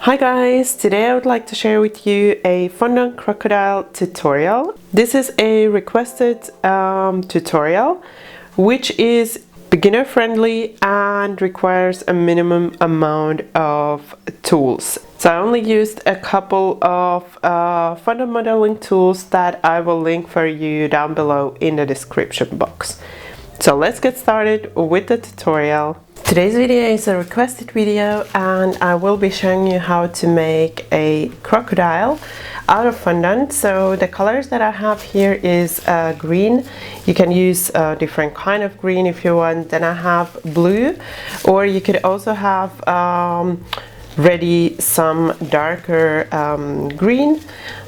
Hi guys, today I would like to share with you a Fondant Crocodile tutorial. This is a requested tutorial which is beginner friendly and requires a minimum amount of tools. So I only used a couple of fondant modeling tools that I will link for you down below in the description box. So let's get started with the tutorial. Today's video is a requested video and I will be showing you how to make a crocodile out of fondant. So the colors that I have here is green. You can use a different kind of green if you want. Then I have blue, or you could also have ready some darker green.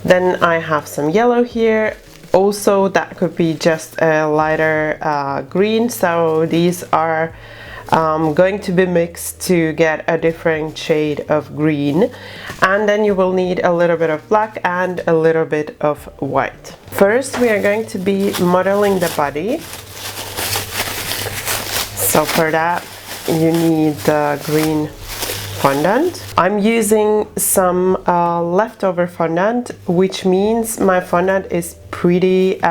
Then I have some yellow here. Also, that could be just a lighter green. So these are going to be mixed to get a different shade of green. And then you will need a little bit of black and a little bit of white. First, we are going to be modeling the body. So for that, you need the green fondant. I'm using some leftover fondant, which means my fondant is pretty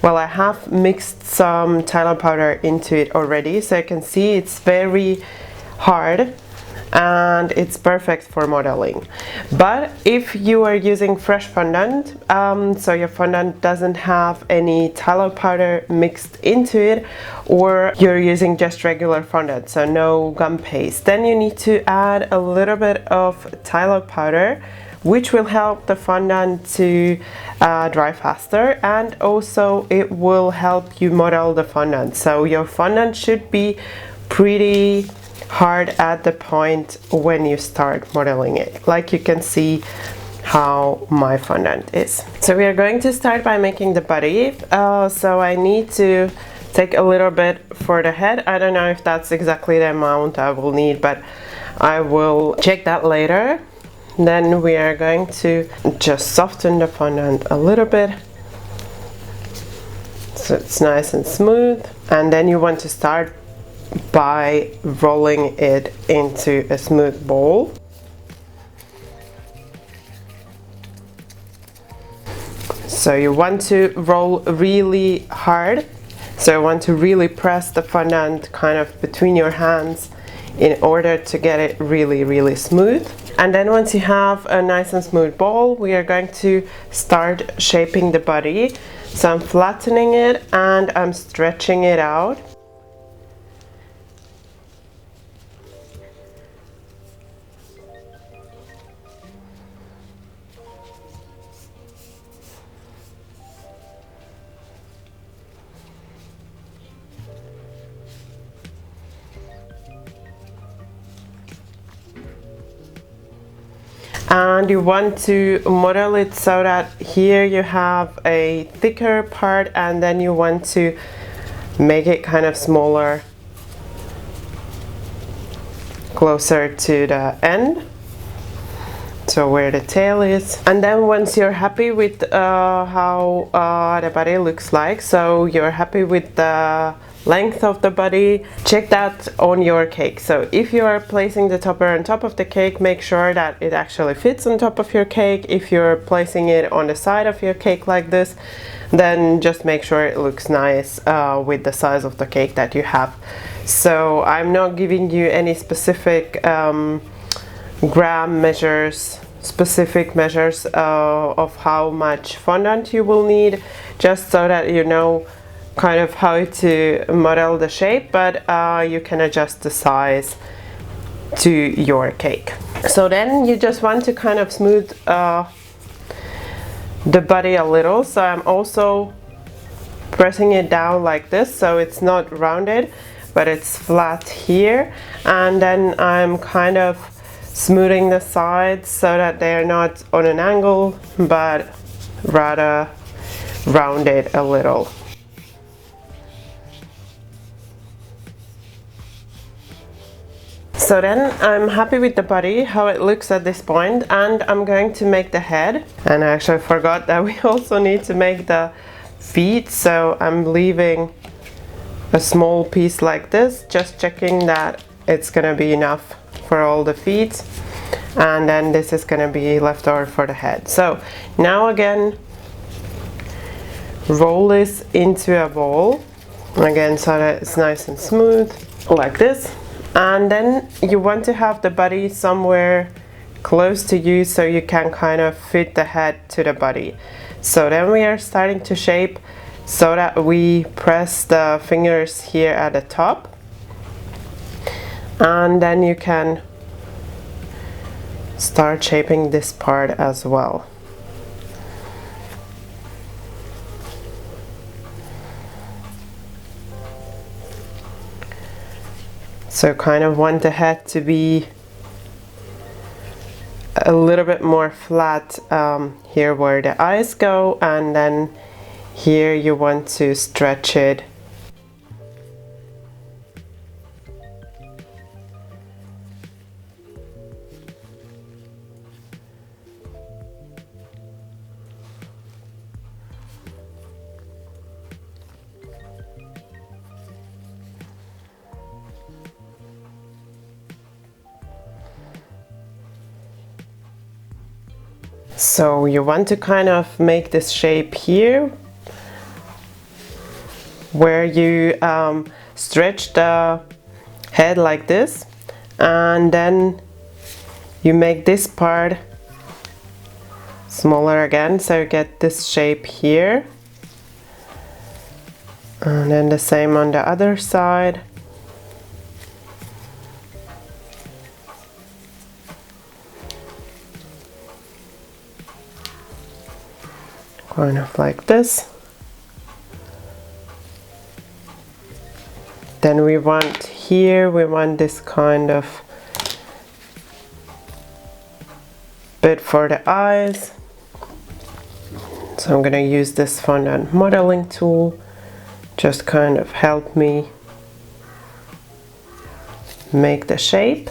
well, I have mixed some Thailand powder into it already, so you can see it's very hard and it's perfect for modeling. But if you are using fresh fondant, so your fondant doesn't have any Thailand powder mixed into it, or you're using just regular fondant, so no gum paste, then you need to add a little bit of Thailand powder, which will help the fondant to dry faster, and also it will help you model the fondant. So your fondant should be pretty hard at the point when you start modeling it, like you can see how my fondant is. So we are going to start by making the body. So I need to take a little bit for the head. I don't know if that's exactly the amount I will need, but I will check that later. Then we are going to just soften the fondant a little bit so it's nice and smooth. And then you want to start by rolling it into a smooth ball. So you want to roll really hard. So you want to really press the fondant kind of between your hands in order to get it really smooth. And then once you have a nice and smooth ball, we are going to start shaping the body. So I'm flattening it and I'm stretching it out. And you want to model it so that here you have a thicker part, and then you want to make it kind of smaller closer to the end, so where the tail is. And then once you're happy with how the body looks like, so you're happy with the length of the body, check that on your cake. So if you are placing the topper on top of the cake, make sure that it actually fits on top of your cake. If you're placing it on the side of your cake like this, then just make sure it looks nice with the size of the cake that you have. So I'm not giving you any specific gram measures, specific measures of how much fondant you will need, just so that you know kind of how to model the shape, but you can adjust the size to your cake. So then you just want to kind of smooth the body a little. So I'm also pressing it down like this, so it's not rounded but it's flat here, and then I'm kind of smoothing the sides so that they're not on an angle but rather rounded a little. So then I'm happy with the body, how it looks at this point, and I'm going to make the head. And I actually forgot that we also need to make the feet, so I'm leaving a small piece like this, just checking that it's gonna be enough for all the feet. and then this is gonna be left over for the head. So now again, roll this into a ball again so that it's nice and smooth like this, and then you want to have the body somewhere close to you so you can kind of fit the head to the body. So then we are starting to shape so that we press the fingers here at the top, and then you can start shaping this part as well. So kind of want the head to be a little bit more flat here where the eyes go, and then here you want to stretch it. So you want to kind of make this shape here where you stretch the head like this, and then you make this part smaller again so you get this shape here, and then the same on the other side. Kind of like this. Then we want here, we want this kind of bit for the eyes. So I'm gonna use this fondant modeling tool, just kind of help me make the shape.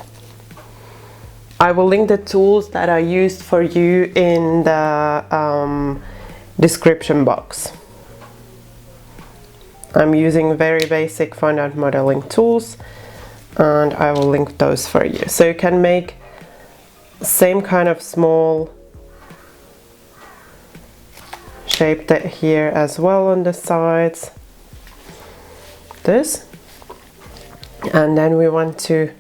I will link the tools that I used for you in the description box. I'm using very basic fondant modeling tools, and I will link those for you. So you can make same kind of small shape that here as well on the sides, this, and then we want to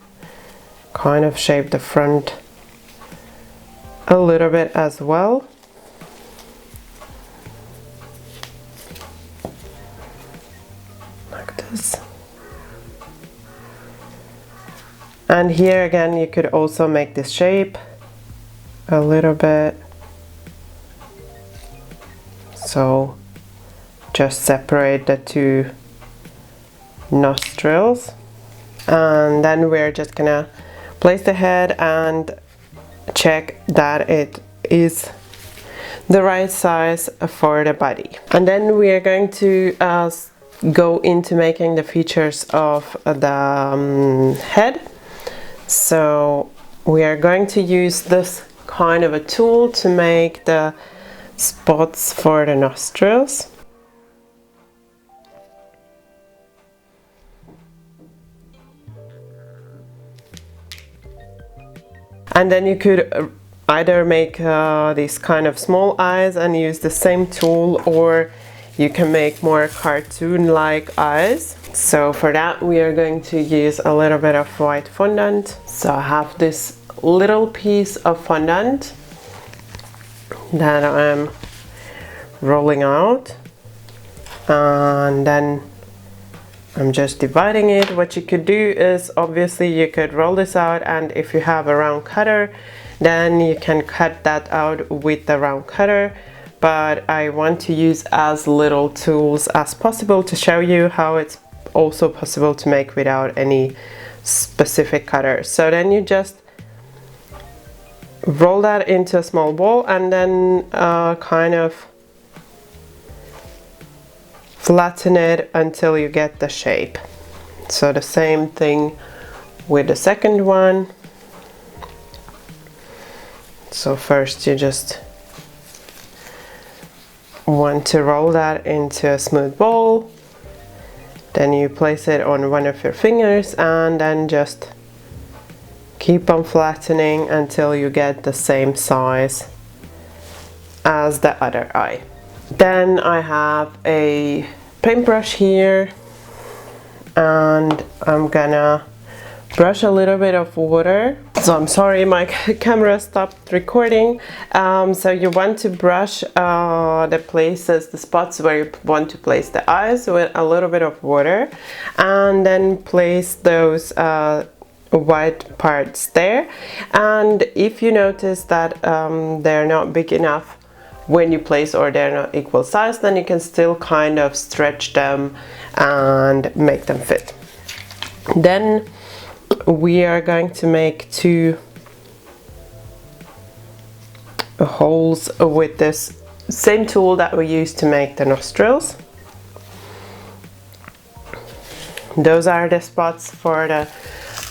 kind of shape the front a little bit as well. And here again you could also make this shape a little bit, so just separate the two nostrils, and then we're just gonna place the head and check that it is the right size for the body. And then we are going to go into making the features of the head. So we are going to use this kind of a tool to make the spots for the nostrils. And then you could either make these kind of small eyes and use the same tool, or you can make more cartoon-like eyes. So for that we are going to use a little bit of white fondant. So I have this little piece of fondant that I'm rolling out, and then I'm just dividing it. What you could do is, obviously you could roll this out, and if you have a round cutter then you can cut that out with the round cutter, but I want to use as little tools as possible to show you how it's also possible to make without any specific cutter. So then you just roll that into a small ball, and then kind of flatten it until you get the shape. So the same thing with the second one. So first you just want to roll that into a smooth ball, then you place it on one of your fingers and then just Keep on flattening until you get the same size as the other eye. Then I have a paintbrush here, and I'm gonna brush a little bit of water. So I'm sorry, my camera stopped recording. So you want to brush the places, the spots where you want to place the eyes with a little bit of water, and then place those white parts there. And if you notice that they're not big enough when you place, or they're not equal size, then you can still kind of stretch them and make them fit. Then we are going to make 2 holes with this same tool that we used to make the nostrils. Those are the spots for the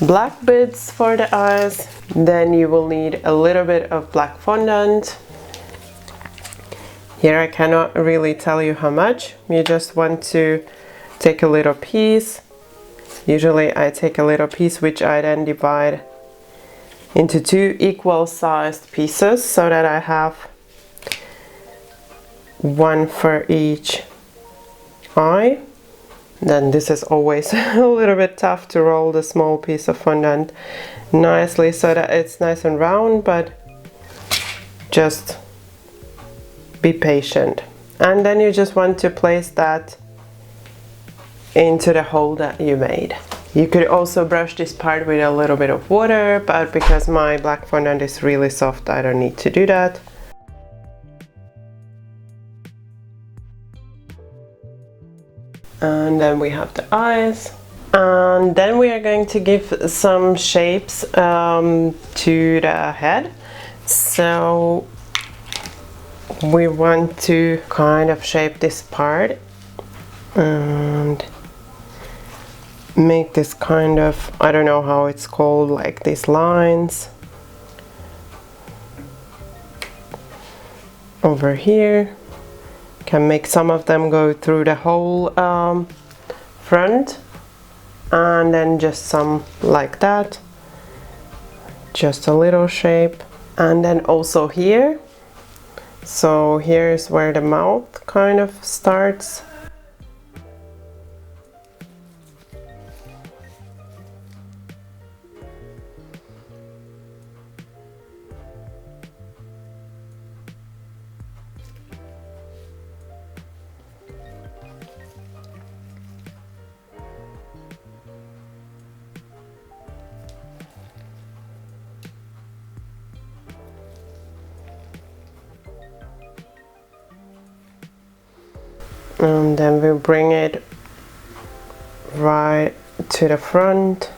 black bits for the eyes. Then you will need a little bit of black fondant. Here I cannot really tell you how much. You just want to take a little piece. Usually I take a little piece which I then divide into 2 equal sized pieces, so that I have 1 for each eye. Then this is always a little bit tough to roll the small piece of fondant nicely so that it's nice and round, but just be patient. And then you just want to place that into the hole that you made. You could also brush this part with a little bit of water, but because my black fondant is really soft, I don't need to do that. And then we have the eyes, and then we are going to give some shapes to the head. So we want to kind of shape this part and make this kind of, I don't know how it's called, like these lines over here. Can make some of them go through the whole front, and then just some like that, just a little shape. And then also here, so here's where the mouth kind of starts. And then we bring it right to the front.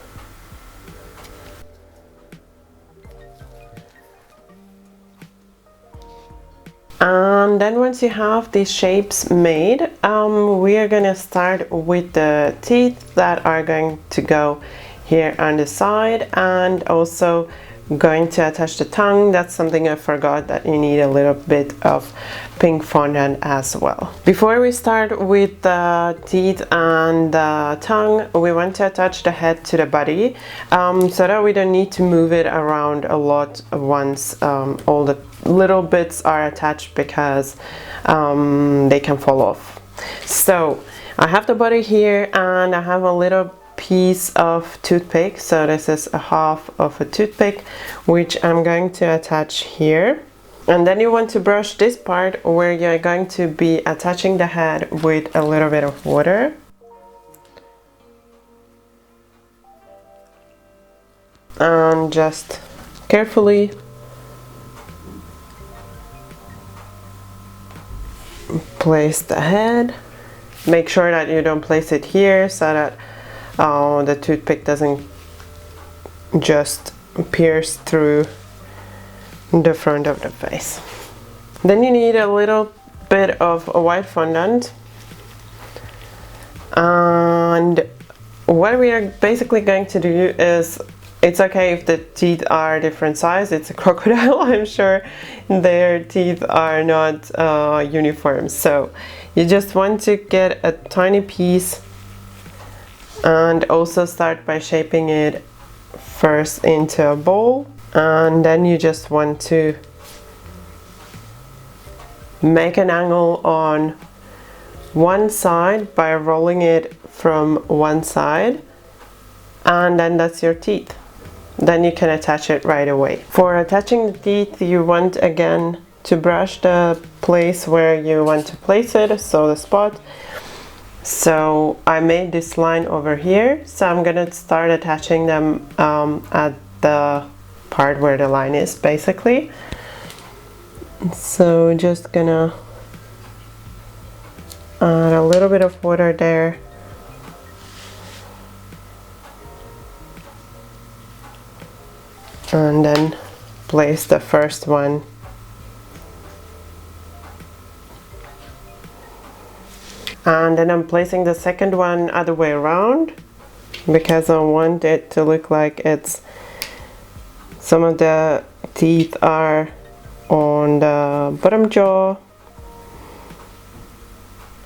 And then once you have these shapes made, we are gonna start with the teeth that are going to go here on the side, and also going to attach the tongue. That's something I forgot, that you need a little bit of pink fondant as well. Before we start with the teeth and the tongue, we want to attach the head to the body, so that we don't need to move it around a lot once all the little bits are attached, because they can fall off. So I have the body here, and I have a little piece of toothpick. So this is a half of a toothpick, which I'm going to attach here. And then you want to brush this part where you're going to be attaching the head with a little bit of water. And just carefully place the head. Make sure that you don't place it here, so that the toothpick doesn't just pierce through the front of the face. Then you need a little bit of a white fondant, and what we are basically going to do is, it's okay if the teeth are different size. It's a crocodile. I'm sure their teeth are not uniform, so you just want to get a tiny piece and also start by shaping it first into a bowl, and then you just want to make an angle on one side by rolling it from one side, and then that's your teeth. Then you can attach it right away. For attaching the teeth, you want again to brush the place where you want to place it, so the spot. So I made this line over here, so I'm gonna start attaching them at the part where the line is, basically. So just gonna add a little bit of water there. And then place the first one. And then I'm placing the second one other way around, because I want it to look like it's, some of the teeth are on the bottom jaw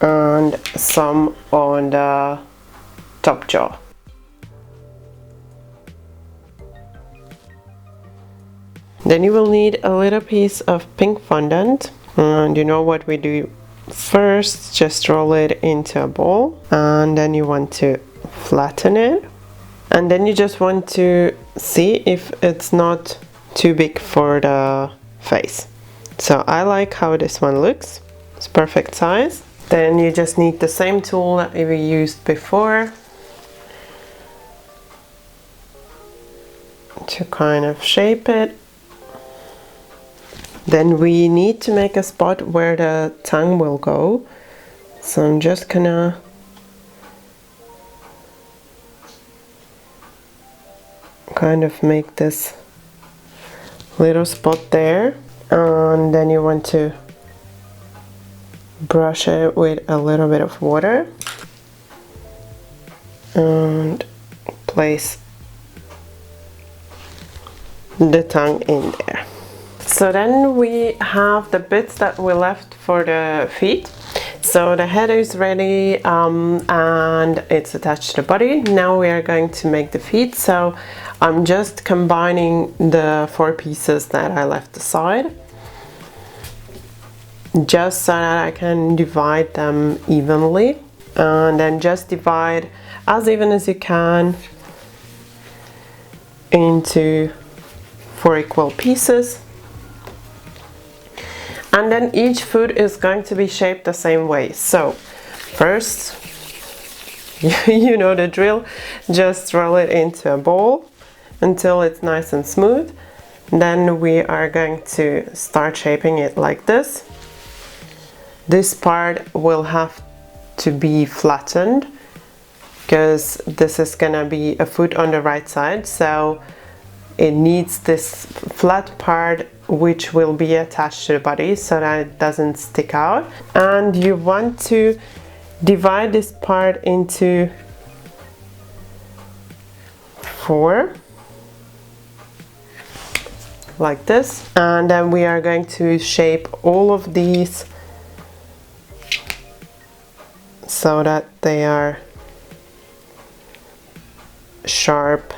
and some on the top jaw. Then you will need a little piece of pink fondant, and you know what we do first, just roll it into a bowl, and then you want to flatten it, and then you just want to see if it's not too big for the face. So I like how this one looks, it's perfect size. Then you just need the same tool that we used before to kind of shape it. Then we need to make a spot where the tongue will go. So I'm just gonna kind of make this little spot there. And then you want to brush it with a little bit of water and place the tongue in there. So then we have the bits that we left for the feet. So the head is ready and it's attached to the body. Now we are going to make the feet. So I'm just combining the 4 pieces that I left aside, just so that I can divide them evenly. And then just divide as even as you can into 4 equal pieces. And then each foot is going to be shaped the same way. So first, you know the drill, just roll it into a bowl until it's nice and smooth. Then we are going to start shaping it like this. This part will have to be flattened because this is gonna be a foot on the right side, so it needs this flat part which will be attached to the body so that it doesn't stick out. And you want to divide this part into 4 like this, and then we are going to shape all of these so that they are sharp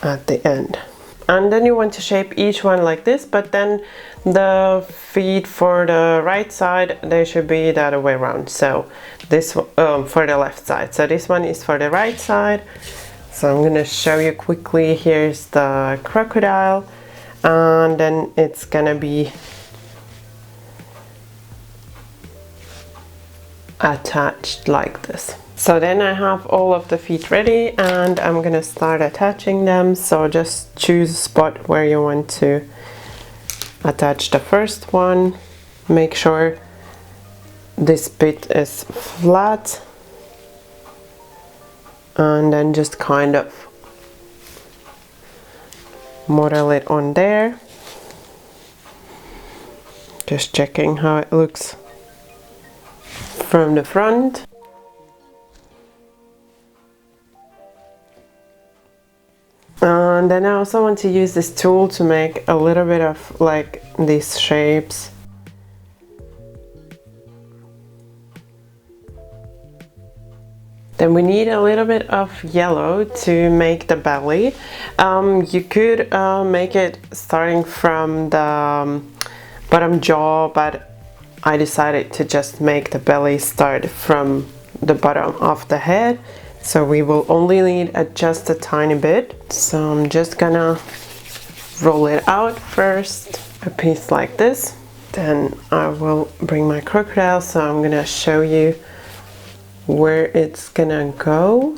at the end. And then you want to shape each one like this, but then the feet for the right side, they should be the other way around. So this for the left side, so this one is for the right side. So I'm gonna show you quickly. Here's the crocodile, and then it's gonna be attached like this. So then I have all of the feet ready and I'm gonna start attaching them. So just choose a spot where you want to attach the first one. Make sure this bit is flat, and then just kind of model it on there. Just checking how it looks from the front. And then I also want to use this tool to make a little bit of like these shapes. Then we need a little bit of yellow to make the belly. You could make it starting from the bottom jaw, but I decided to just make the belly start from the bottom of the head. So we will only need just a tiny bit. So I'm just gonna roll it out first, a piece like this. Then I will bring my crocodile, so I'm gonna show you where it's gonna go.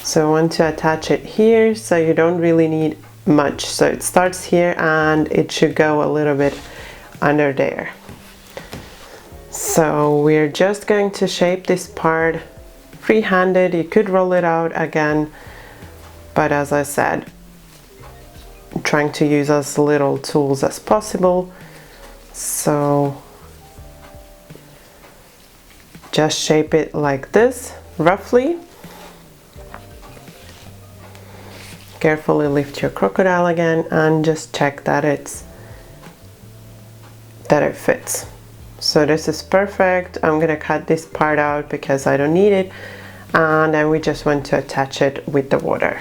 So I want to attach it here, so you don't really need much. So it starts here and it should go a little bit under there. So we're just going to shape this part free-handed. You could roll it out again, but as I said, I'm trying to use as little tools as possible. So just shape it like this, roughly. Carefully lift your crocodile again and just check that it fits. So this is perfect. I'm gonna cut this part out because I don't need it, and then we just want to attach it with the water.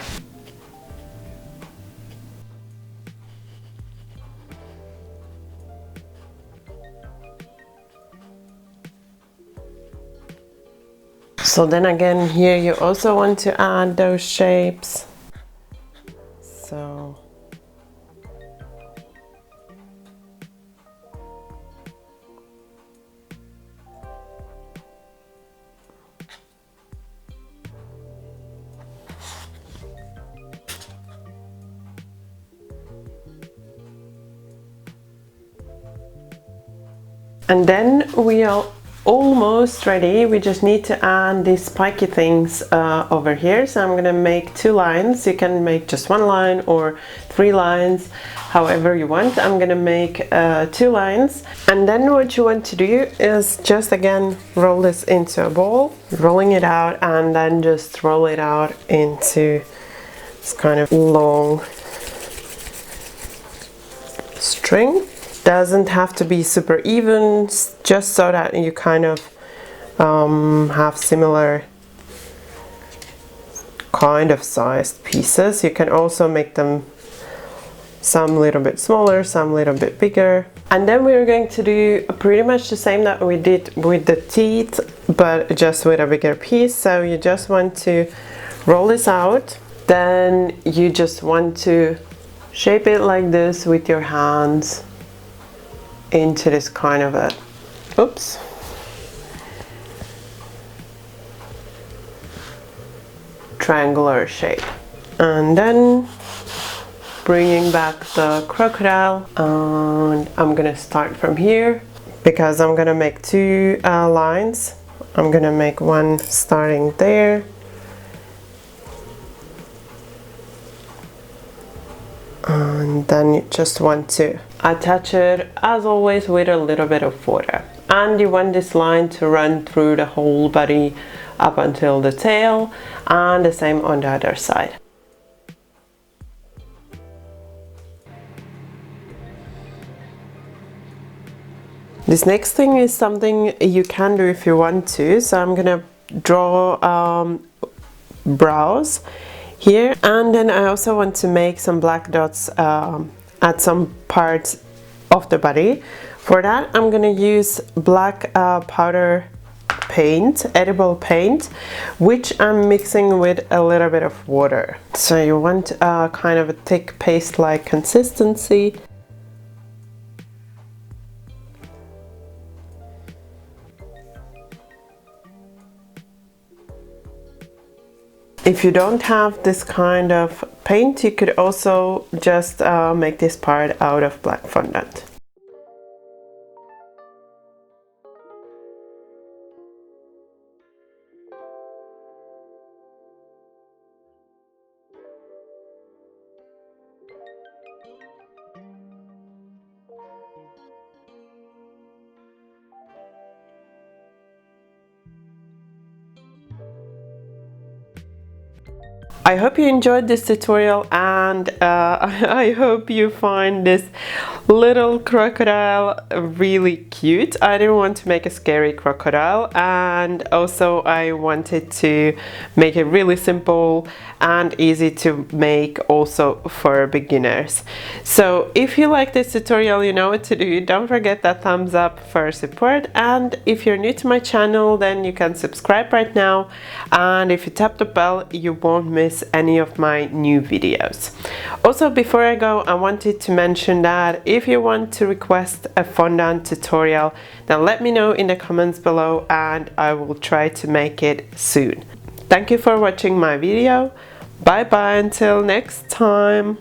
So then again, here you also want to add those shapes. So and then we are almost ready. We just need to add these spiky things over here. So I'm gonna make 2 lines. You can make just 1 line or 3 lines, however you want. I'm gonna make 2 lines, and then what you want to do is just again roll this into a ball, rolling it out, and then just roll it out into this kind of long string. Doesn't have to be super even, just so that you kind of have similar kind of sized pieces. You can also make them some little bit smaller, some little bit bigger. And then we're going to do pretty much the same that we did with the teeth, but just with a bigger piece. So you just want to roll this out, then you just want to shape it like this with your hands into this kind of a, oops, triangular shape. And then bringing back the crocodile, and I'm gonna start from here because I'm gonna make 2 lines. I'm gonna make one starting there, and then you just want to attach it as always with a little bit of water, and you want this line to run through the whole body up until the tail, and the same on the other side. This next thing is something you can do if you want to. So I'm gonna draw brows here, and then I also want to make some black dots at some parts of the body. For that I'm gonna use black powder paint, edible paint, which I'm mixing with a little bit of water. So you want kind of a thick paste-like consistency. If you don't have this kind of paint, you could also just make this part out of black fondant. I hope you enjoyed this tutorial, and I hope you find this little crocodile really cute. I didn't want to make a scary crocodile, and also I wanted to make it really simple and easy to make also for beginners. So if you like this tutorial, you know what to do. Don't forget that thumbs up for support, and if you're new to my channel, then you can subscribe right now, and if you tap the bell, you won't miss any of my new videos. Also, before I go, I wanted to mention that if you want to request a fondant tutorial, then let me know in the comments below and I will try to make it soon. Thank you for watching my video. Bye bye until next time.